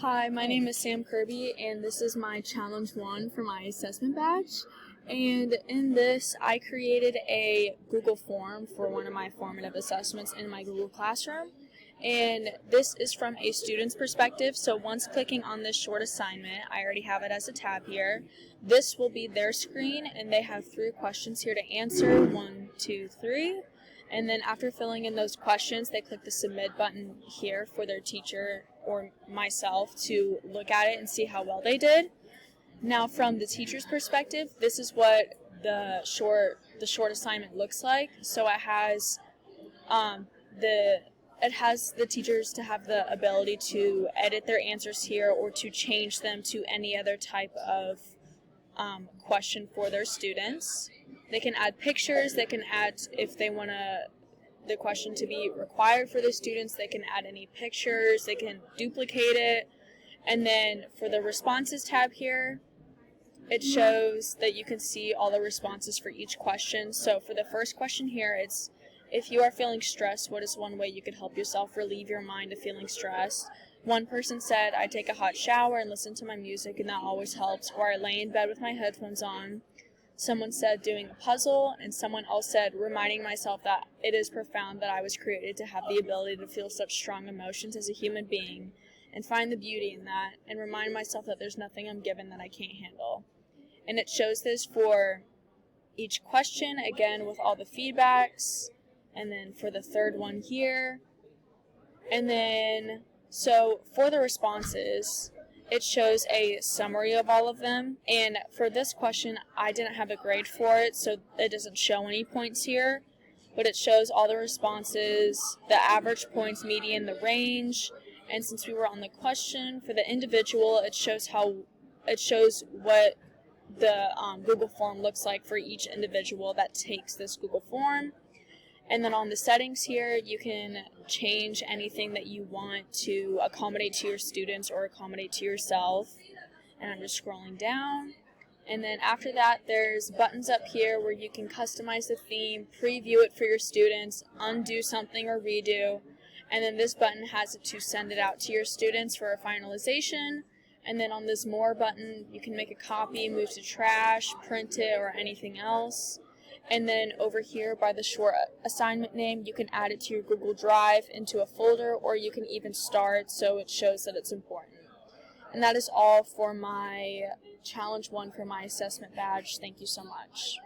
Hi, my name is Sam Kirby, and this is my challenge 1 for my assessment badge. And in this, I created a Google form for one of my formative assessments in my Google Classroom. And this is from a student's perspective, so once clicking on this short assignment, I already have it as a tab here. This will be their screen, and they have 3 questions here to answer, 1, 2, 3. And then after filling in those questions, they click the submit button here for their teacher or myself to look at it and see how well they did. Now from the teacher's perspective, this is what the short assignment looks like. So it has the teachers to have the ability to edit their answers here or to change them to any other type of question for their students. They can add pictures, they can add, if they want the question to be required for the students, they can add any pictures, they can duplicate it. And then for the responses tab here, it shows that you can see all the responses for each question. So for the first question here, it's, if you are feeling stressed, what is one way you could help yourself relieve your mind of feeling stressed? One person said, I take a hot shower and listen to my music, and that always helps, or I lay in bed with my headphones on. Someone said doing a puzzle, and someone else said reminding myself that it is profound that I was created to have the ability to feel such strong emotions as a human being and find the beauty in that, and remind myself that there's nothing I'm given that I can't handle. And it shows this for each question, again with all the feedbacks, and then for the third one here. And then, so for the responses, it shows a summary of all of them, and for this question, I didn't have a grade for it, so it doesn't show any points here, but it shows all the responses, the average points, median, the range, and since we were on the question, for the individual, it shows what the Google form looks like for each individual that takes this Google form. And then on the settings here, you can change anything that you want to accommodate to your students or accommodate to yourself. And I'm just scrolling down. And then after that, there's buttons up here where you can customize the theme, preview it for your students, undo something or redo. And then this button has it to send it out to your students for a finalization. And then on this More button, you can make a copy, move to trash, print it, or anything else. And then over here by the short assignment name, you can add it to your Google Drive into a folder, or you can even star it so it shows that it's important. And that is all for my challenge 1 for my assessment badge. Thank you so much.